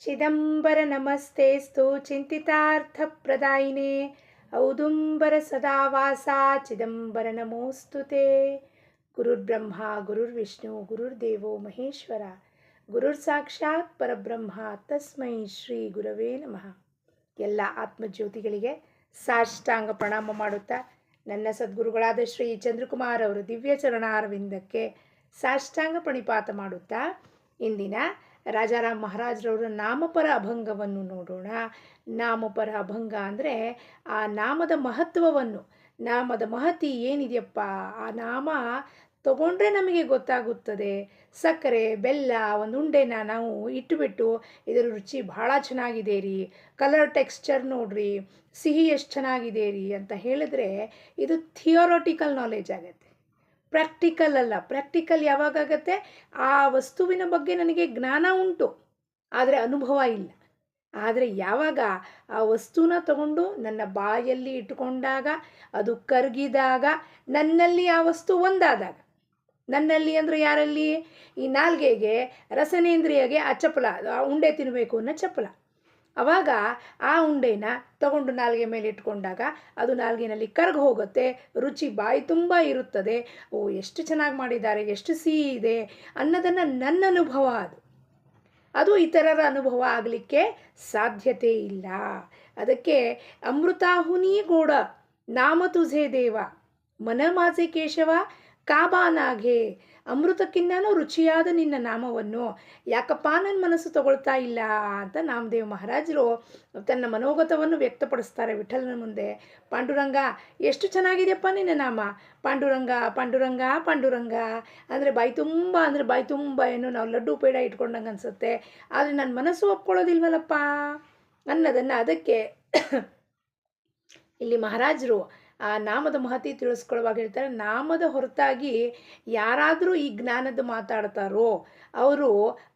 ಚಿದಂಬರ ನಮಸ್ತೆಸ್ತು ಚಿಂತಿತಾರ್ಥಪ್ರದಾಯಿನೇ ಔದುಂಬರ ಸದಾವಾಸ ಚಿದಂಬರ ನಮೋಸ್ತುತೆ. ಗುರುರ್ಬ್ರಹ್ಮ ಗುರುರ್ವಿಷ್ಣು ಗುರುರ್ದೇವೋ ಮಹೇಶ್ವರ ಗುರುರ್ ಸಾಕ್ಷಾತ್ ಪರಬ್ರಹ್ಮ ತಸ್ಮೈ ಶ್ರೀ ಗುರವೇ ನಮಃ. ಎಲ್ಲ ಆತ್ಮಜ್ಯೋತಿಗಳಿಗೆ ಸಾಷ್ಟಾಂಗ ಪ್ರಣಾಮ ಮಾಡುತ್ತಾ ನನ್ನ ಸದ್ಗುರುಗಳಾದ ಶ್ರೀ ಚಂದ್ರಕುಮಾರ್ ಅವರ ದಿವ್ಯ ಚರಣಾರವಿಂದಕ್ಕೆ ಸಾಷ್ಟಾಂಗ ಪ್ರಣಿಪಾತ ಮಾಡುತ್ತಾ ಇಂದಿನ ರಾಜಾರಾಮ್ ಮಹಾರಾಜರವರ ನಾಮಪರ ಅಭಂಗವನ್ನು ನೋಡೋಣ. ನಾಮಪರ ಅಭಂಗ ಅಂದರೆ ಆ ನಾಮದ ಮಹತ್ವವನ್ನು, ನಾಮದ ಮಹತಿ ಏನಿದೆಯಪ್ಪ, ಆ ನಾಮ ತಗೊಂಡ್ರೆ ನಮಗೆ ಗೊತ್ತಾಗುತ್ತದೆ. ಸಕ್ಕರೆ ಬೆಲ್ಲ ಒಂದು ಉಂಡೆನ ನಾವು ಇಟ್ಟುಬಿಟ್ಟು ಇದರ ರುಚಿ ಭಾಳ ಚೆನ್ನಾಗಿದೆ ರೀ, ಕಲರ್ ಟೆಕ್ಸ್ಚರ್ ನೋಡ್ರಿ, ಸಿಹಿ ಎಷ್ಟು ಚೆನ್ನಾಗಿದೆ ರೀ ಅಂತ ಹೇಳಿದ್ರೆ ಇದು ಥಿಯೋರಾಟಿಕಲ್ ನಾಲೆಜ್ ಆಗುತ್ತೆ, ಪ್ರಾಕ್ಟಿಕಲ್ ಅಲ್ಲ. ಪ್ರಾಕ್ಟಿಕಲ್ ಯಾವಾಗತ್ತೆ? ಆ ವಸ್ತುವಿನ ಬಗ್ಗೆ ನನಗೆ ಜ್ಞಾನ ಉಂಟು ಆದರೆ ಅನುಭವ ಇಲ್ಲ. ಆದರೆ ಯಾವಾಗ ಆ ವಸ್ತುನ ತಗೊಂಡು ನನ್ನ ಬಾಯಲ್ಲಿ ಇಟ್ಟುಕೊಂಡಾಗ, ಅದು ಕರಗಿದಾಗ, ನನ್ನಲ್ಲಿ ಆ ವಸ್ತು ಒಂದಾದಾಗ, ನನ್ನಲ್ಲಿ ಅಂದರೆ ಯಾರಲ್ಲಿ? ಈ ನಾಲ್ಗೆಗೆ, ರಸನೇಂದ್ರಿಯಗೆ ಆ ಚಪಲ, ಆ ಉಂಡೆ ತಿನ್ನಬೇಕು ಅನ್ನೋ ಚಪಲ. ಆವಾಗ ಆ ಉಂಡೆನ ತಗೊಂಡು ನಾಲ್ಗೆ ಮೇಲೆ ಇಟ್ಕೊಂಡಾಗ ಅದು ನಾಲ್ಗೆನಲ್ಲಿ ಕರಗಿ ಹೋಗುತ್ತೆ, ರುಚಿ ಬಾಯಿ ತುಂಬ ಇರುತ್ತದೆ. ಓ ಎಷ್ಟು ಚೆನ್ನಾಗಿ ಮಾಡಿದ್ದಾರೆ, ಎಷ್ಟು ಸಿಹಿ ಇದೆ ಅನ್ನೋದನ್ನು ನನ್ನ ಅನುಭವ ಅದು ಇತರರ ಅನುಭವ ಆಗಲಿಕ್ಕೆ ಸಾಧ್ಯತೆ ಇಲ್ಲ. ಅದಕ್ಕೆ ಅಮೃತಾಹುನಿ ಗೋಡ ನಾಮ ತುझे ದೇವ ಮನ ಮಾಸೆ ಕೇಶವ ಕಾಬಾನಾಘೆ. ಅಮೃತಕ್ಕಿನ್ನೂ ರುಚಿಯಾದ ನಿನ್ನ ನಾಮವನ್ನು ಯಾಕಪ್ಪ ನನ್ನ ಮನಸ್ಸು ತಗೊಳ್ತಾ ಇಲ್ಲ ಅಂತ ನಾಮದೇವ್ ಮಹಾರಾಜರು ತನ್ನ ಮನೋಗತವನ್ನು ವ್ಯಕ್ತಪಡಿಸ್ತಾರೆ ವಿಠಲನ ಮುಂದೆ. ಪಾಂಡುರಂಗ ಎಷ್ಟು ಚೆನ್ನಾಗಿದೆಯಪ್ಪ ನಿನ್ನ ನಾಮ, ಪಾಂಡುರಂಗ ಪಾಂಡುರಂಗ ಪಾಂಡುರಂಗ ಅಂದರೆ ಬಾಯಿ ತುಂಬ ಏನೋ ನಾವು ಲಡ್ಡು ಪೇಡ ಇಟ್ಕೊಂಡಂಗೆ ಅನಿಸುತ್ತೆ, ಆದರೆ ನನ್ನ ಮನಸ್ಸು ಒಪ್ಕೊಳ್ಳೋದಿಲ್ವಲ್ಲಪ್ಪ ಅನ್ನೋದನ್ನು. ಅದಕ್ಕೆ ಇಲ್ಲಿ ಮಹಾರಾಜರು ಆ ನಾಮದ ಮಹತಿ ತಿಳಿಸ್ಕೊಳ್ಳುವಾಗ ಹೇಳ್ತಾರೆ, ನಾಮದ ಹೊರತಾಗಿ ಯಾರಾದರೂ ಈ ಜ್ಞಾನದ ಮಾತಾಡ್ತಾರೋ ಅವರು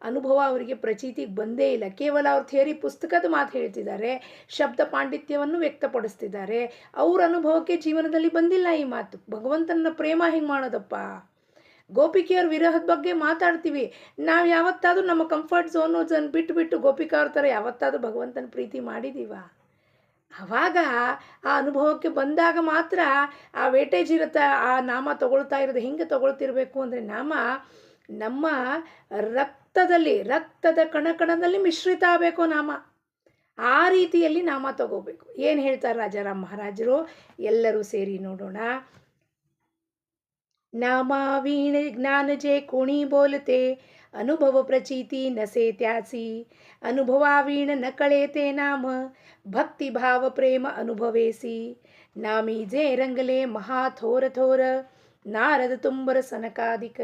ಅನುಭವ ಅವರಿಗೆ ಪ್ರಚೀತಿಗೆ ಬಂದೇ ಇಲ್ಲ. ಕೇವಲ ಅವ್ರ ಥಿಯರಿ ಪುಸ್ತಕದ ಮಾತು ಹೇಳ್ತಿದ್ದಾರೆ, ಶಬ್ದ ಪಾಂಡಿತ್ಯವನ್ನು ವ್ಯಕ್ತಪಡಿಸ್ತಿದ್ದಾರೆ, ಅವ್ರ ಅನುಭವಕ್ಕೆ ಜೀವನದಲ್ಲಿ ಬಂದಿಲ್ಲ ಈ ಮಾತು. ಭಗವಂತನ ಪ್ರೇಮ ಹೆಂಗೆ ಮಾಡೋದಪ್ಪ? ಗೋಪಿಕೆಯವ್ರ ವಿರಹದ ಬಗ್ಗೆ ಮಾತಾಡ್ತೀವಿ, ನಾವು ಯಾವತ್ತಾದರೂ ನಮ್ಮ ಕಂಫರ್ಟ್ ಝೋನ್ ಬಿಟ್ಟು ಗೋಪಿಕಾ ಅವ್ರ ಥರ ಯಾವತ್ತಾದರೂ ಭಗವಂತನ ಪ್ರೀತಿ ಮಾಡಿದ್ದೀವ? ಆವಾಗ ಆ ಅನುಭವಕ್ಕೆ ಬಂದಾಗ ಮಾತ್ರ ಆ ವೇಟೇಜ್ ಇರುತ್ತೆ. ಆ ನಾಮ ತಗೊಳ್ತಾ ಇರೋದು ಹೆಂಗೆ ತಗೊಳ್ತಿರ್ಬೇಕು ಅಂದರೆ, ನಾಮ ನಮ್ಮ ರಕ್ತದ ಕಣಕಣದಲ್ಲಿ ಮಿಶ್ರಿತ ಆಗಬೇಕು ನಾಮ. ಆ ರೀತಿಯಲ್ಲಿ ನಾಮ ತಗೋಬೇಕು. ಏನು ಹೇಳ್ತಾರೆ ರಾಜಾರಾಮ್ ಮಹಾರಾಜರು? ಎಲ್ಲರೂ ಸೇರಿ ನೋಡೋಣ. नामा वीण ज्ञान जे कोणी बोलते अनुभव प्रचीती नसे त्यासी अनुभवा वीण न कळेते नाम भक्ति भाव प्रेम अनुभवेसी नामी जे रंगले महा थोर थोर नारद तुम्बर सनकादिक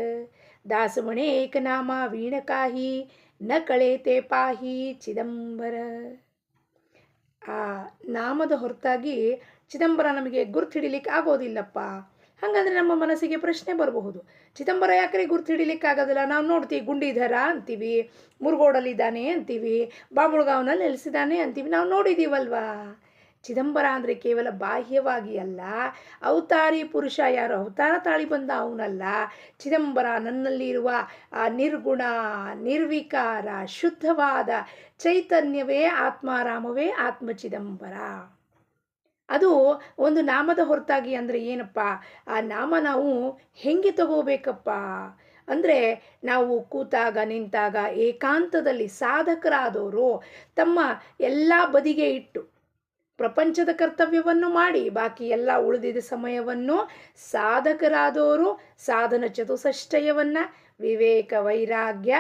दास म्हणे एक नामा वीण काही न कळेते पाही ಚಿದಂಬರ. ಆ ನಾಮದ ಹೊರತಾಗಿ ಚಿದಂಬರ ನಮಗೆ ಗುರ್ತು ಹಿಡಿಲಿಕ್ಕೆ ಆಗೋದಿಲ್ಲಪ್ಪ. ಹಾಗಂದ್ರೆ ನಮ್ಮ ಮನಸ್ಸಿಗೆ ಪ್ರಶ್ನೆ ಬರಬಹುದು, ಚಿದಂಬರ ಯಾಕ್ರೆ ಗುರ್ತು ಹಿಡಿಲಿಕ್ಕೆ ಆಗೋದಿಲ್ಲ? ನಾವು ನೋಡ್ತೀವಿ, ಗುಂಡಿಧರ ಅಂತೀವಿ, ಮುರುಗೋಡಲ್ಲಿದ್ದಾನೆ ಅಂತೀವಿ, ಬಾಬುಳ್ಗಾವ್ನಲ್ಲಿ ನೆಲೆಸಿದ್ದಾನೆ ಅಂತೀವಿ, ನಾವು ನೋಡಿದ್ದೀವಲ್ವಾ? ಚಿದಂಬರ ಅಂದರೆ ಕೇವಲ ಬಾಹ್ಯವಾಗಿ ಅಲ್ಲ, ಅವತಾರಿ ಪುರುಷ, ಯಾರು ಅವತಾರ ತಾಳಿ ಬಂದ ಅವನಲ್ಲ. ಚಿದಂಬರ ನನ್ನಲ್ಲಿ ಇರುವ ಆ ನಿರ್ಗುಣ, ನಿರ್ವಿಕಾರ, ಶುದ್ಧವಾದ ಚೈತನ್ಯವೇ ಆತ್ಮಾರಾಮವೇ ಆತ್ಮ ಚಿದಂಬರ. ಅದು ಒಂದು ನಾಮದ ಹೊರತಾಗಿ ಅಂದರೆ ಏನಪ್ಪ? ಆ ನಾಮ ನಾವು ಹೆಂಗೆ ತಗೋಬೇಕಪ್ಪ ಅಂದರೆ, ನಾವು ಕೂತಾಗ ನಿಂತಾಗ ಏಕಾಂತದಲ್ಲಿ ಸಾಧಕರಾದವರು ತಮ್ಮ ಎಲ್ಲ ಬದಿಗೆ ಇಟ್ಟು ಪ್ರಪಂಚದ ಕರ್ತವ್ಯವನ್ನು ಮಾಡಿ ಬಾಕಿ ಎಲ್ಲ ಉಳಿದಿದ್ದ ಸಮಯವನ್ನು ಸಾಧಕರಾದವರು ಸಾಧನ ಚತುಷ್ಟಯವನ್ನು, ವಿವೇಕ ವೈರಾಗ್ಯ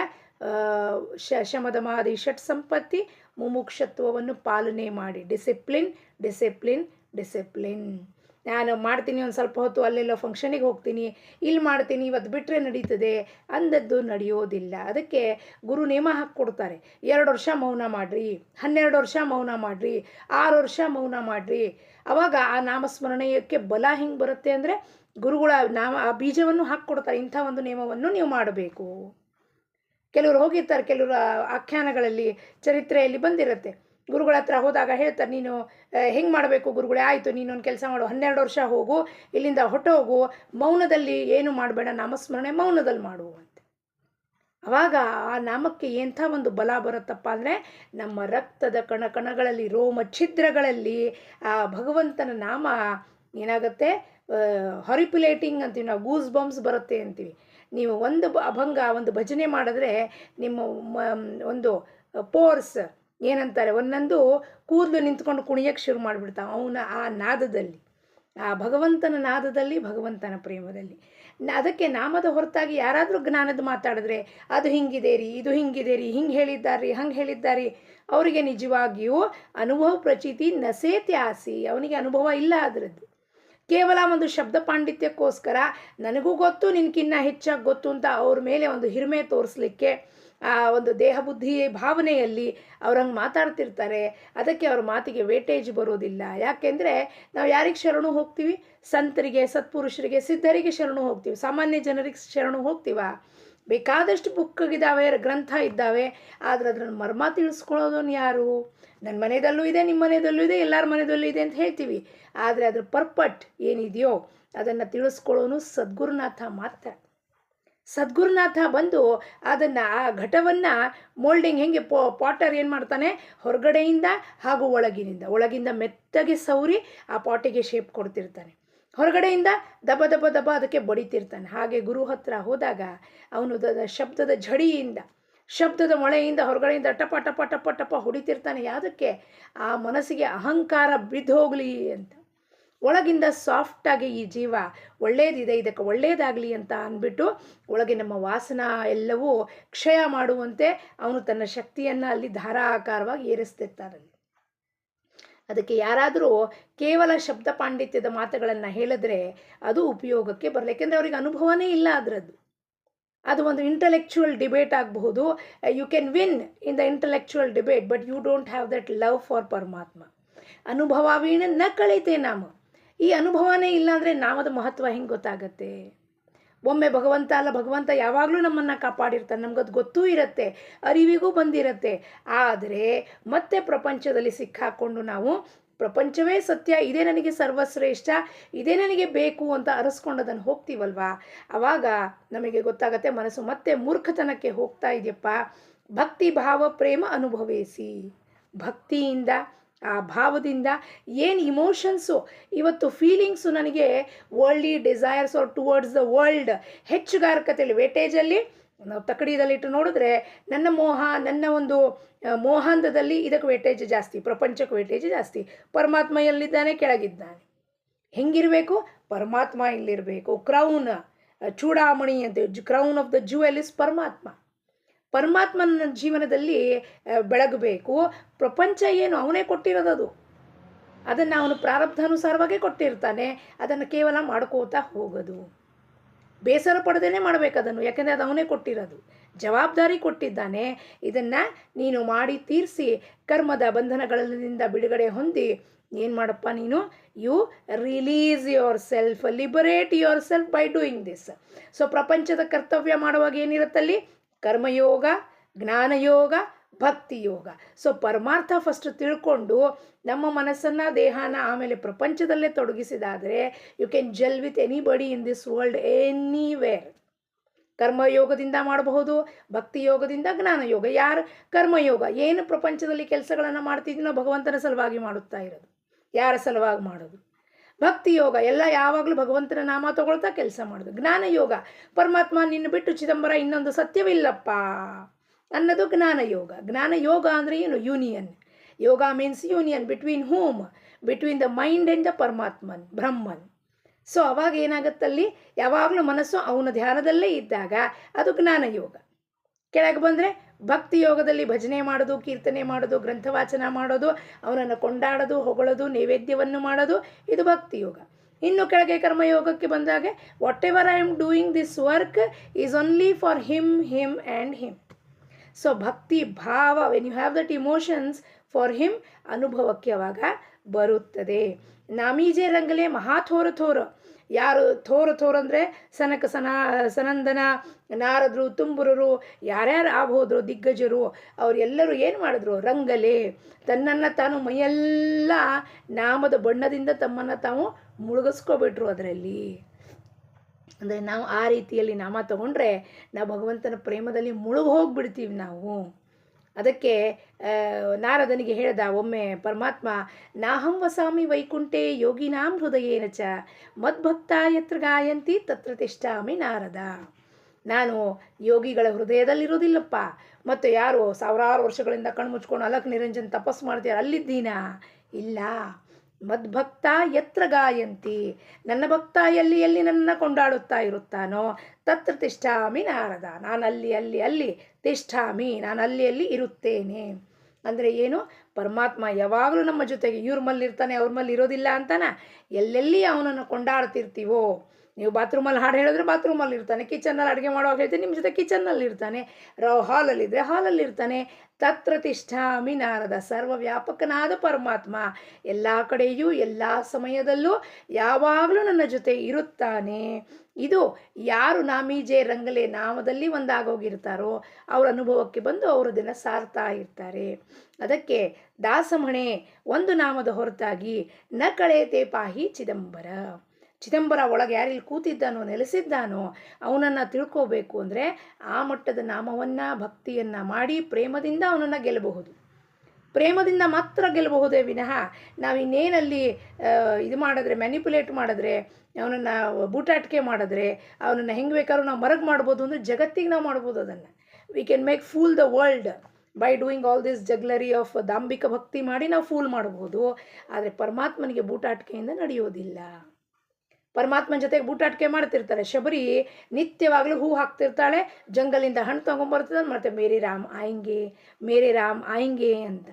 ಶಮದಮಾದಿ ಷಟ್ ಸಂಪತ್ತಿ ಮುಮುಕ್ಷತ್ವವನ್ನು ಪಾಲನೆ ಮಾಡಿ, ಡಿಸಿಪ್ಲಿನ್. ನಾನು ಮಾಡ್ತೀನಿ, ಒಂದು ಸ್ವಲ್ಪ ಹೊತ್ತು ಅಲ್ಲೆಲ್ಲೋ ಫಂಕ್ಷನಿಗೆ ಹೋಗ್ತೀನಿ, ಇಲ್ಲಿ ಮಾಡ್ತೀನಿ, ಇವತ್ತು ಬಿಟ್ಟರೆ ನಡೀತದೆ ಅಂದದ್ದು ನಡೆಯೋದಿಲ್ಲ. ಅದಕ್ಕೆ ಗುರು ನೇಮ ಹಾಕ್ಕೊಡ್ತಾರೆ, 2 ವರ್ಷ ಮೌನ ಮಾಡಿರಿ, 12 ವರ್ಷ ಮೌನ ಮಾಡಿರಿ, 6 ವರ್ಷ ಮೌನ ಮಾಡಿರಿ. ಆವಾಗ ಆ ನಾಮಸ್ಮರಣೆಯಕ್ಕೆ ಬಲ ಹೆಂಗೆ ಬರುತ್ತೆ ಅಂದರೆ, ಗುರುಗಳ ಆ ಬೀಜವನ್ನು ಹಾಕ್ಕೊಡ್ತಾರೆ, ಇಂಥ ಒಂದು ನೇಮವನ್ನು ನೀವು ಮಾಡಬೇಕು. ಕೆಲವರು ಹೋಗಿರ್ತಾರೆ, ಕೆಲವರು ಆಖ್ಯಾನಗಳಲ್ಲಿ ಚರಿತ್ರೆಯಲ್ಲಿ ಬಂದಿರುತ್ತೆ, ಗುರುಗಳ ಹತ್ರ ಹೋದಾಗ ಹೇಳ್ತಾರೆ, ನೀನು ಹೆಂಗೆ ಮಾಡಬೇಕು ಗುರುಗಳೇ? ಆಯಿತು, ನೀನೊಂದು ಕೆಲಸ ಮಾಡು, 12 ವರ್ಷ ಹೋಗು, ಇಲ್ಲಿಂದ ಹೊಟ್ಟೋಗು, ಮೌನದಲ್ಲಿ ಏನು ಮಾಡಬೇಡ, ನಾಮಸ್ಮರಣೆ ಮೌನದಲ್ಲಿ ಮಾಡು ಅಂತ. ಆವಾಗ ಆ ನಾಮಕ್ಕೆ ಎಂಥ ಒಂದು ಬಲ ಬರುತ್ತಪ್ಪ ಅಂದರೆ ನಮ್ಮ ರಕ್ತದ ಕಣಕಣಗಳಲ್ಲಿ ರೋಮ ಛಿದ್ರಗಳಲ್ಲಿ ಆ ಭಗವಂತನ ನಾಮ ಏನಾಗುತ್ತೆ, ಹಾರಿಪ್ಯುಲೇಟಿಂಗ್ ಅಂತೀವಿ ನಾವು, ಗೂಸ್ ಬಂಪ್ಸ್ ಬರುತ್ತೆ ಅಂತೀವಿ. ನೀವು ಒಂದು ಅಭಂಗ ಒಂದು ಭಜನೆ ಮಾಡಿದ್ರೆ ನಿಮ್ಮ ಒಂದು ಪೋರ್ಸ್ ಏನಂತಾರೆ ಒಂದೊಂದು ಕೂದಲು ನಿಂತ್ಕೊಂಡು ಕುಣಿಯಕ್ಕೆ ಶುರು ಮಾಡಿಬಿಡ್ತಾವೆ ಅವನ ಆ ನಾದದಲ್ಲಿ, ಆ ಭಗವಂತನ ನಾದದಲ್ಲಿ, ಭಗವಂತನ ಪ್ರೇಮದಲ್ಲಿ. ಅದಕ್ಕೆ ನಾಮದ ಹೊರತಾಗಿ ಯಾರಾದರೂ ಜ್ಞಾನದ ಮಾತಾಡಿದ್ರೆ ಅದು ಹಿಂಗಿದೆ ರೀ, ಇದು ಹಿಂಗಿದೆ ರೀ, ಹಿಂಗೆ ಹೇಳಿದ್ದಾರೆ, ಹಂಗೆ ಹೇಳಿದ್ದಾರೆ, ಅವರಿಗೆ ನಿಜವಾಗಿಯೂ ಅನುಭವ ಪ್ರಚೀತಿ ನಸೇತ್ಯಾಸಿ, ಅವನಿಗೆ ಅನುಭವ ಇಲ್ಲ ಅದರದ್ದು. ಕೇವಲ ಒಂದು ಶಬ್ದ ಪಾಂಡಿತ್ಯಕ್ಕೋಸ್ಕರ ನನಗೂ ಗೊತ್ತು ನಿನಗಿನ್ನ ಹೆಚ್ಚಾಗಿ ಗೊತ್ತು ಅಂತ ಅವ್ರ ಮೇಲೆ ಒಂದು ಹಿರಿಮೆ ತೋರಿಸ್ಲಿಕ್ಕೆ ಆ ಒಂದು ದೇಹ ಬುದ್ಧಿ ಭಾವನೆಯಲ್ಲಿ ಅವ್ರಂಗೆ ಮಾತಾಡ್ತಿರ್ತಾರೆ. ಅದಕ್ಕೆ ಅವ್ರ ಮಾತಿಗೆ ವೇಟೇಜ್ ಬರೋದಿಲ್ಲ. ಯಾಕೆಂದರೆ ನಾವು ಯಾರಿಗೆ ಶರಣು ಹೋಗ್ತೀವಿ? ಸಂತರಿಗೆ, ಸತ್ಪುರುಷರಿಗೆ, ಸಿದ್ಧರಿಗೆ ಶರಣು ಹೋಗ್ತೀವಿ. ಸಾಮಾನ್ಯ ಜನರಿಗೆ ಶರಣು ಹೋಗ್ತೀವ? ಬೇಕಾದಷ್ಟು ಬುಕ್ಕಿದ್ದಾವೆ, ಗ್ರಂಥ ಇದ್ದಾವೆ, ಆದರೆ ಅದನ್ನು ಮರ್ಮ ತಿಳಿಸ್ಕೊಳ್ಳೋದನ್ನು ಯಾರು? ನನ್ನ ಮನೆಯಲ್ಲೂ ಇದೆ, ನಿಮ್ಮ ಮನೆಯಲ್ಲೂ ಇದೆ, ಎಲ್ಲರ ಮನೆಯಲ್ಲೂ ಇದೆ ಅಂತ ಹೇಳ್ತೀವಿ. ಆದರೆ ಅದ್ರ ಪರ್ಪಟ್ ಏನಿದೆಯೋ ಅದನ್ನು ತಿಳಿಸ್ಕೊಳ್ಳೋನು ಸದ್ಗುರುನಾಥ ಮಾತ್ರ. ಸದ್ಗುರುನಾಥ ಬಂದು ಅದನ್ನು ಆ ಘಟವನ್ನು ಮೋಲ್ಡಿಂಗ್ ಹೆಂಗೆ ಪಾಟರ್ ಏನು ಮಾಡ್ತಾನೆ, ಹೊರಗಡೆಯಿಂದ ಹಾಗೂ ಒಳಗಿಂದ ಮೆತ್ತಗೆ ಸೌರಿ ಆ ಪಾಟಿಗೆ ಶೇಪ್ ಕೊಡ್ತಿರ್ತಾನೆ, ಹೊರಗಡೆಯಿಂದ ದಬ ದಬ ದಬ ಅದಕ್ಕೆ ಬಡಿತಿರ್ತಾನೆ. ಹಾಗೆ ಗುರು ಹತ್ರ ಹೋದಾಗ ಅವನು ಶಬ್ದದ ಝಡಿಯಿಂದ, ಶಬ್ದದ ಮೊಳೆಯಿಂದ, ಹೊರಗಡೆಯಿಂದ ಟಪ ಟಪ ಟಪ ಟಪ ಹೊಡಿತಿರ್ತಾನೆ. ಯಾವುದಕ್ಕೆ? ಆ ಮನಸ್ಸಿಗೆ ಅಹಂಕಾರ ಬಿದ್ದು ಹೋಗಲಿ ಅಂತ. ಒಳಗಿಂದ ಸಾಫ್ಟಾಗಿ ಈ ಜೀವ ಒಳ್ಳೇದಿದೆ, ಇದಕ್ಕೆ ಒಳ್ಳೇದಾಗಲಿ ಅಂತ ಅಂದ್ಬಿಟ್ಟು ಒಳಗೆ ನಮ್ಮ ವಾಸನ ಎಲ್ಲವೂ ಕ್ಷಯ ಮಾಡುವಂತೆ ಅವನು ತನ್ನ ಶಕ್ತಿಯನ್ನು ಅಲ್ಲಿ ಧಾರಾಕಾರವಾಗಿ ಏರಿಸ್ತಿರ್ತಾರಲ್ಲಿ. ಅದಕ್ಕೆ ಯಾರಾದರೂ ಕೇವಲ ಶಬ್ದ ಪಾಂಡಿತ್ಯದ ಮಾತುಗಳನ್ನು ಹೇಳಿದ್ರೆ ಅದು ಉಪಯೋಗಕ್ಕೆ ಬರಲ್ಲ. ಯಾಕೆಂದರೆ ಅವ್ರಿಗೆ ಅನುಭವನೇ ಇಲ್ಲ ಅದರದ್ದು. ಅದು ಒಂದು ಇಂಟಲೆಕ್ಚುವಲ್ ಡಿಬೇಟ್ ಆಗಬಹುದು. You can win in the intellectual debate, but you don't have that love for Paramatma. ಅನುಭವ ವೀಣ ನ ಕಳೀತೆ ನಾಮ. ಈ ಅನುಭವನೇ ಇಲ್ಲ ಅಂದರೆ ನಾಮದ ಮಹತ್ವ ಹೆಂಗೆ ಗೊತ್ತಾಗತ್ತೆ? ಒಮ್ಮೆ ಭಗವಂತ ಯಾವಾಗಲೂ ನಮ್ಮನ್ನು ಕಾಪಾಡಿರ್ತಾನೆ, ನಮ್ಗದು ಗೊತ್ತೂ ಇರುತ್ತೆ, ಅರಿವಿಗೂ ಬಂದಿರುತ್ತೆ. ಆದರೆ ಮತ್ತೆ ಪ್ರಪಂಚದಲ್ಲಿ ಸಿಕ್ಕಾಕೊಂಡು ನಾವು ಪ್ರಪಂಚವೇ ಸತ್ಯ, ಇದೇ ನನಗೆ ಸರ್ವಶ್ರೇಷ್ಠ, ಇದೇ ನನಗೆ ಬೇಕು ಅಂತ ಅರಸ್ಕೊಂಡು ಅದನ್ನು ಹೋಗ್ತೀವಲ್ವಾ, ಆವಾಗ ನಮಗೆ ಗೊತ್ತಾಗತ್ತೆ ಮನಸ್ಸು ಮತ್ತೆ ಮೂರ್ಖತನಕ್ಕೆ ಹೋಗ್ತಾ ಇದೆಯಪ್ಪ. ಭಕ್ತಿ ಭಾವ ಪ್ರೇಮ ಅನುಭವಿಸಿ, ಭಕ್ತಿಯಿಂದ ಆ ಭಾವದಿಂದ ಏನು ಇಮೋಷನ್ಸು, ಇವತ್ತು ಫೀಲಿಂಗ್ಸು ನನಗೆ worldly desires are towards the world ಹೆಚ್ಚುಗಾರಿಕತೆಯಲ್ಲಿ ವೇಟೇಜಲ್ಲಿ ನಾವು ತಕಡಿದಲ್ಲಿಟ್ಟು ನೋಡಿದ್ರೆ ನನ್ನ ಮೋಹ, ನನ್ನ ಒಂದು ಮೋಹಾಂಧದಲ್ಲಿ ಇದಕ್ಕೆ ವೇಟೇಜ್ ಜಾಸ್ತಿ, ಪ್ರಪಂಚಕ್ಕೆ ವೇಟೇಜ್ ಜಾಸ್ತಿ. ಪರಮಾತ್ಮ ಎಲ್ಲಿದ್ದಾನೆ? ಕೆಳಗಿದ್ದಾನೆ. ಹೆಂಗಿರಬೇಕು? ಪರಮಾತ್ಮ ಇಲ್ಲಿರಬೇಕು. ಕ್ರೌನ್, ಚೂಡಾಮಣಿ ಅಂತ, crown of the jewel is ಪರಮಾತ್ಮ. ಪರಮಾತ್ಮನ ಜೀವನದಲ್ಲಿ ಬೆಳಗಬೇಕು. ಪ್ರಪಂಚ ಏನು ಅವನೇ ಕೊಟ್ಟಿರೋದು, ಅದನ್ನು ಅವನು ಪ್ರಾರಬ್ಧಾನುಸಾರವಾಗೇ ಕೊಟ್ಟಿರ್ತಾನೆ. ಅದನ್ನು ಕೇವಲ ಮಾಡ್ಕೋತಾ ಹೋಗೋದು, ಬೇಸರ ಪಡೆದೇ ಮಾಡಬೇಕು ಅದನ್ನು, ಯಾಕೆಂದರೆ ಅದು ಅವನೇ ಕೊಟ್ಟಿರೋದು, ಜವಾಬ್ದಾರಿ ಕೊಟ್ಟಿದ್ದಾನೆ. ಇದನ್ನು ನೀನು ಮಾಡಿ ತೀರಿಸಿ ಕರ್ಮದ ಬಂಧನಗಳಿಂದ ಬಿಡುಗಡೆ ಹೊಂದಿ ಏನು ಮಾಡಪ್ಪ ನೀನು, you release yourself, liberate yourself by doing this. So ಪ್ರಪಂಚದ ಕರ್ತವ್ಯ ಮಾಡುವಾಗ ಏನಿರುತ್ತಲ್ಲಿ? ಕರ್ಮಯೋಗ, ಜ್ಞಾನಯೋಗ, ಭಕ್ತಿ ಯೋಗ. ಸೊ ಪರಮಾರ್ಥ ಫಸ್ಟ್ ತಿಳ್ಕೊಂಡು ನಮ್ಮ ಮನಸ್ಸನ್ನು, ದೇಹನ ಆಮೇಲೆ ಪ್ರಪಂಚದಲ್ಲೇ ತೊಡಗಿಸಿದಾದರೆ you can jell with anybody in this world anywhere. ಕರ್ಮಯೋಗದಿಂದ ಮಾಡಬಹುದು, ಭಕ್ತಿ ಯೋಗದಿಂದ ಜ್ಞಾನಯೋಗ. ಯಾರು ಕರ್ಮಯೋಗ ಏನು ಪ್ರಪಂಚದಲ್ಲಿ ಕೆಲಸಗಳನ್ನು ಮಾಡ್ತಿದ್ದೀನೋ ಭಗವಂತನ ಸಲುವಾಗಿ ಮಾಡುತ್ತಾ ಇರೋದು, ಯಾರ ಸಲುವಾಗಿ ಮಾಡೋದು? ಭಕ್ತಿ ಯೋಗ ಎಲ್ಲ ಯಾವಾಗಲೂ ಭಗವಂತನ ನಾಮ ತಗೊಳ್ತಾ ಕೆಲಸ ಮಾಡೋದು. ಜ್ಞಾನಯೋಗ, ಪರಮಾತ್ಮ ನಿನ್ನ ಬಿಟ್ಟು ಚಿದಂಬರ ಇನ್ನೊಂದು ಸತ್ಯವಿಲ್ಲಪ್ಪ ಅನ್ನೋದು ಜ್ಞಾನಯೋಗ. ಜ್ಞಾನಯೋಗ ಅಂದರೆ ಏನು? Union. Yoga means union between whom? Between the mind and the Paramatman, Brahman. So ಅವಾಗ ಏನಾಗುತ್ತಲ್ಲಿ? ಯಾವಾಗಲೂ ಮನಸ್ಸು ಅವನ ಧ್ಯಾನದಲ್ಲೇ ಇದ್ದಾಗ ಅದು ಜ್ಞಾನಯೋಗ. ಕೆಳಗೆ ಬಂದರೆ ಭಕ್ತಿ ಯೋಗದಲ್ಲಿ ಭಜನೆ ಮಾಡೋದು, ಕೀರ್ತನೆ ಮಾಡೋದು, ಗ್ರಂಥವಾಚನ ಮಾಡೋದು, ಅವನನ್ನು ಕೊಂಡಾಡೋದು, ಹೊಗಳೋದು, ನೈವೇದ್ಯವನ್ನು ಮಾಡೋದು, ಇದು ಭಕ್ತಿ ಯೋಗ. ಇನ್ನು ಕೆಳಗೆ ಕರ್ಮಯೋಗಕ್ಕೆ ಬಂದಾಗ whatever I am doing this work is only for him and him. So ಭಕ್ತಿ ಭಾವ, when you have that emotions for him, ಅನುಭವಕ್ಕೆ ಅವಾಗ ಬರುತ್ತದೆ. ನಾಮೀಜೆ ರಂಗಲೇ ಮಹಾ ಥೋರ. ಯಾರು ಥೋರ ಅಂದರೆ ಸನಂದನ, ನಾರದರು, ತುಂಬುರರು, ಯಾರ್ಯಾರು ಆಗೋದ್ರು ದಿಗ್ಗಜರು, ಅವರೆಲ್ಲರೂ ಏನು ಮಾಡಿದ್ರು? ರಂಗಲೆ, ತನ್ನನ್ನು ತಾನು ಮೈಯೆಲ್ಲ ನಾಮದ ಬಣ್ಣದಿಂದ ತಮ್ಮನ್ನು ತಾವು ಮುಳುಗಿಸ್ಕೊಬಿಟ್ರು ಅದರಲ್ಲಿ. ಅಂದರೆ ನಾವು ಆ ರೀತಿಯಲ್ಲಿ ನಾಮ ತಗೊಂಡ್ರೆ ನಾವು ಭಗವಂತನ ಪ್ರೇಮದಲ್ಲಿ ಮುಳುಗಿ ಹೋಗ್ಬಿಡ್ತೀವಿ ನಾವು. ಅದಕ್ಕೆ ನಾರದನಿಗೆ ಹೇಳ್ದ ಒಮ್ಮೆ ಪರಮಾತ್ಮ, ನಾಹಂ ವಸಾಮಿ ವೈಕುಂಠೆ ಯೋಗಿನಾಂ ಹೃದಯೇನ ಚ ಮದ್ಭಕ್ತ ಯತ್ರ ಗಾಯಂತಿ ತತ್ರ ತಿಷ್ಠಾಮಿ ನಾರದ. ನಾನು ಯೋಗಿಗಳ ಹೃದಯದಲ್ಲಿರೋದಿಲ್ಲಪ್ಪ, ಮತ್ತು ಯಾರು ಸಾವಿರಾರು ವರ್ಷಗಳಿಂದ ಕಣ್ಮುಚ್ಕೊಂಡು ಅಲಕ್ ನಿರಂಜನ್ ತಪಸ್ಸು ಮಾಡ್ತೀರ ಅಲ್ಲಿದ್ದೀನಾ? ಇಲ್ಲ. ಮದ್ಭಕ್ತ ಯತ್ರ ಗಾಯಂತಿ, ನನ್ನ ಭಕ್ತ ಎಲ್ಲಿ ಎಲ್ಲಿ ನನ್ನ ಕೊಂಡಾಡುತ್ತಾ ಇರುತ್ತಾನೋ ತತ್ರ ತಿಷ್ಠಾಮಿ ನಾರದ, ನಾನು ಅಲ್ಲಿ ತಿಷ್ಠಾಮಿ, ನಾನು ಅಲ್ಲಿ ಇರುತ್ತೇನೆ. ಅಂದರೆ ಏನು? ಪರಮಾತ್ಮ ಯಾವಾಗಲೂ ನಮ್ಮ ಜೊತೆಗೆ, ಇವ್ರ ಮಲ್ಲಿರ್ತಾನೆ ಅವ್ರ ಮಲ್ಲಿ ಇರೋದಿಲ್ಲ ಅಂತಾನ. ಎಲ್ಲೆಲ್ಲಿ ಅವನನ್ನು ಕೊಂಡಾಡ್ತಿರ್ತೀವೋ, ನೀವು ಬಾತ್ರೂಮಲ್ಲಿ ಹಾಡು ಹೇಳಿದ್ರೆ ಬಾತ್ರೂಮಲ್ಲಿ ಇರ್ತಾನೆ, ಕಿಚನ್ನಲ್ಲಿ ಅಡುಗೆ ಮಾಡುವಾಗ ಹೇಳ್ತೀನಿ ನಿಮ್ಮ ಜೊತೆ ಕಿಚನ್ನಲ್ಲಿ ಇರ್ತಾನೆ, ಹಾಲಲ್ಲಿದ್ದರೆ ಹಾಲಲ್ಲಿ ಇರ್ತಾನೆ. ತತ್ರ ತಿಷ್ಠಾಮಿ ನಾರದ, ಸರ್ವವ್ಯಾಪಕನಾದ ಪರಮಾತ್ಮ ಎಲ್ಲ ಕಡೆಯೂ ಎಲ್ಲ ಸಮಯದಲ್ಲೂ ಯಾವಾಗಲೂ ನನ್ನ ಜೊತೆ ಇರುತ್ತಾನೆ. ಇದು ಯಾರು ನಾಮೀಜೆ ರಂಗಲೆ ನಾಮದಲ್ಲಿ ಒಂದಾಗೋಗಿರ್ತಾರೋ ಅವ್ರ ಅನುಭವಕ್ಕೆ ಬಂದು ಅವರು ದಿನ ಸಾರ್ತಾ ಇರ್ತಾರೆ. ಅದಕ್ಕೆ ದಾಸಮಣೆ ಒಂದು ನಾಮದ ಹೊರತಾಗಿ ನ ಕಳೆತೆ ಪಾಹಿ ಚಿದಂಬರ. ಚಿದಂಬರ ಒಳಗೆ ಯಾರಿಲ್ಲಿ ಕೂತಿದ್ದಾನೋ ನೆಲೆಸಿದ್ದಾನೋ ಅವನನ್ನು ತಿಳ್ಕೋಬೇಕು ಅಂದರೆ ಆ ಮಟ್ಟದ ನಾಮವನ್ನು ಭಕ್ತಿಯನ್ನು ಮಾಡಿ ಪ್ರೇಮದಿಂದ ಅವನನ್ನು ಗೆಲ್ಲಬಹುದು. ಪ್ರೇಮದಿಂದ ಮಾತ್ರ ಗೆಲ್ಲಬಹುದೇ ವಿನಃ ನಾವು ಇನ್ನೇನಲ್ಲಿ ಇದು ಮಾಡಿದ್ರೆ, ಮ್ಯಾನಿಪುಲೇಟ್ ಮಾಡಿದ್ರೆ, ಅವನನ್ನು ಬೂಟಾಟಿಕೆ ಮಾಡಿದ್ರೆ, ಅವನನ್ನು ಹೆಂಗೆ ಬೇಕಾದ್ರೂ ನಾವು ಮರಗ್ ಮಾಡ್ಬೋದು ಅಂದರೆ ಜಗತ್ತಿಗೆ ನಾವು ಮಾಡ್ಬೋದು ಅದನ್ನು. We can make fool the world by doing all this jugglery of ದಾಂಬಿಕ ಭಕ್ತಿ ಮಾಡಿ ನಾವು ಫೂಲ್ ಮಾಡ್ಬೋದು. ಆದರೆ ಪರಮಾತ್ಮನಿಗೆ ಬೂಟಾಟಿಕೆಯಿಂದ ನಡೆಯೋದಿಲ್ಲ. ಪರಮಾತ್ಮನ ಜೊತೆಗೆ ಬೂಟಾಟಿಕೆ ಮಾಡ್ತಿರ್ತಾರೆ. ಶಬರಿ ನಿತ್ಯವಾಗಲೂ ಹೂ ಹಾಕ್ತಿರ್ತಾಳೆ, ಜಂಗಲಿಂದ ಹಣ್ಣು ತೊಗೊಂಬರ್ತದೆ, ಮತ್ತೆ ಮೇರೆ ರಾಮ್ ಆಯಿಂಗೆ ಅಂತ.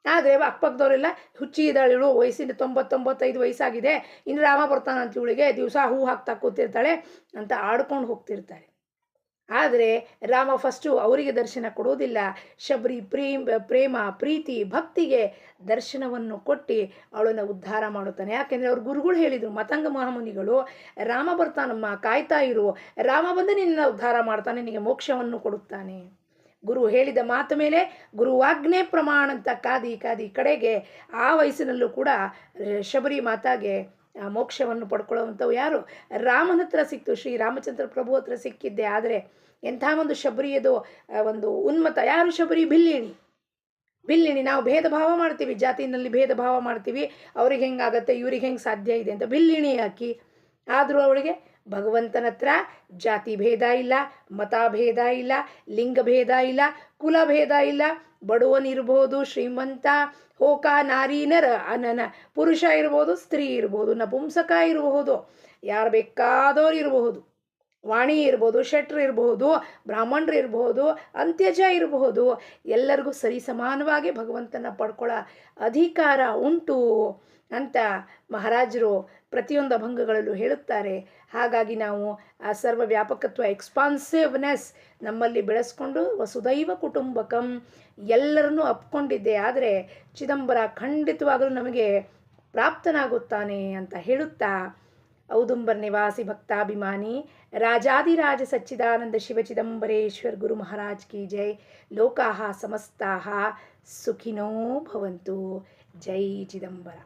ಆದರೆ ಅಕ್ಕಪಕ್ಕದವರೆಲ್ಲ ಹುಚ್ಚಿ ಇದ್ದಾಳು, ವಯಸ್ಸಿನ 90-95 ವಯಸ್ಸಾಗಿದೆ, ಇನ್ನು ರಾಮ ಬರ್ತಾನಂತ ಇವಳಿಗೆ ದಿವಸ ಹೂ ಹಾಕ್ತಾ ಕೂತಿರ್ತಾಳೆ ಅಂತ ಆಡ್ಕೊಂಡು ಹೋಗ್ತಿರ್ತಾರೆ. ಆದರೆ ರಾಮ ಫಸ್ಟು ಅವರಿಗೆ ದರ್ಶನ ಕೊಡೋದಿಲ್ಲ. ಶಬರಿ ಪ್ರೇಮ ಪ್ರೀತಿ ಭಕ್ತಿಗೆ ದರ್ಶನವನ್ನು ಕೊಟ್ಟು ಅವಳನ್ನು ಉದ್ಧಾರ ಮಾಡುತ್ತಾನೆ. ಯಾಕೆಂದರೆ ಅವ್ರ ಗುರುಗಳು ಹೇಳಿದರು, ಮತಂಗ ಮಹಾಮುನಿಗಳು, ರಾಮ ಬರ್ತಾನಮ್ಮ ಕಾಯ್ತಾ ಇರು, ರಾಮ ಬಂದು ನಿನ್ನ ಉದ್ಧಾರ ಮಾಡ್ತಾನೆ, ನಿನಗೆ ಮೋಕ್ಷವನ್ನು ಕೊಡುತ್ತಾನೆ. ಗುರು ಹೇಳಿದ ಮಾತು ಮೇಲೆ ಗುರುವಾಜ್ಞೆ ಪ್ರಮಾಣ ಅಂತ ಕಾದಿ ಕಡೆಗೆ ಆ ವಯಸ್ಸಿನಲ್ಲೂ ಕೂಡ ಶಬರಿ ಮಾತಾಗೆ ಮೋಕ್ಷವನ್ನು ಪಡ್ಕೊಳ್ಳುವಂಥವು ಯಾರು? ರಾಮನ ಹತ್ರ ಸಿಕ್ತು, ಶ್ರೀರಾಮಚಂದ್ರ ಪ್ರಭು ಹತ್ರ ಸಿಕ್ಕಿದ್ದೆ. ಆದರೆ ಎಂಥ ಒಂದು ಶಬರಿಯದು ಒಂದು ಉನ್ಮತ. ಯಾರು ಶಬರಿ? ಬಿಲ್ಲಿಣಿ. ನಾವು ಭೇದ ಭಾವ ಮಾಡ್ತೀವಿ, ಜಾತಿನಲ್ಲಿ ಭೇದ ಭಾವ ಮಾಡ್ತೀವಿ, ಅವ್ರಿಗೆ ಹೆಂಗಾಗತ್ತೆ ಇವ್ರಿಗೆ ಹೆಂಗೆ ಸಾಧ್ಯ ಇದೆ ಅಂತ ಬಿಲ್ಲಿಣಿ ಹಾಕಿ. ಆದರೂ ಅವಳಿಗೆ ಭಗವಂತನ ಹತ್ರ ಜಾತಿ ಭೇದ ಇಲ್ಲ, ಮತ ಭೇದ ಇಲ್ಲ, ಲಿಂಗ ಭೇದ ಇಲ್ಲ, ಕುಲ ಭೇದ ಇಲ್ಲ. ಬಡವನಿರ್ಬೋದು, ಶ್ರೀಮಂತ, ಹೋಕ, ನಾರಿ, ನರ, ಅನನ, ಪುರುಷ ಇರ್ಬೋದು, ಸ್ತ್ರೀ ಇರ್ಬೋದು, ನಪುಂಸಕ ಇರಬಹುದು, ಯಾರು ಬೇಕಾದವ್ರು ಇರಬಹುದು, ವಾಣಿ ಇರ್ಬೋದು, ಶೆಟ್ರು ಇರಬಹುದು, ಬ್ರಾಹ್ಮಣರು ಇರಬಹುದು, ಅಂತ್ಯಜ ಇರಬಹುದು, ಎಲ್ಲರಿಗೂ ಸರಿ ಸಮಾನವಾಗಿ ಭಗವಂತನ ಪಡ್ಕೊಳ್ಳೋ ಅಧಿಕಾರ ಉಂಟು ಅಂತ ಮಹಾರಾಜರು ಪ್ರತಿಯೊಂದು ಅಭಂಗಗಳಲ್ಲೂ ಹೇಳುತ್ತಾರೆ. ಹಾಗಾಗಿ ನಾವು ಆ ಸರ್ವ ವ್ಯಾಪಕತ್ವ, ಎಕ್ಸ್ಪಾನ್ಸಿವ್ನೆಸ್ ನಮ್ಮಲ್ಲಿ ಬೆಳೆಸ್ಕೊಂಡು ವಸುದೈವ ಕುಟುಂಬಕಂ ಎಲ್ಲರನ್ನೂ ಅಪ್ಕೊಂಡಿದ್ದೆ. ಆದರೆ ಚಿದಂಬರ ಖಂಡಿತವಾಗಲೂ ನಮಗೆ ಪ್ರಾಪ್ತನಾಗುತ್ತಾನೆ ಅಂತ ಹೇಳುತ್ತಾ, ಔದುಂಬರ್ ನಿವಾಸಿ ಭಕ್ತಾಭಿಮಾನಿ ರಾಜಾದಿರಾಜ ಸಚ್ಚಿದಾನಂದ ಶಿವ ಚಿದಂಬರೇಶ್ವರ್ ಗುರು ಮಹಾರಾಜ್ ಕಿ ಜೈ. ಲೋಕಾಹ ಸಮಸ್ತಾಹ ಸುಖಿನೋ ಭವಂತು. ಜೈ ಚಿದಂಬರ.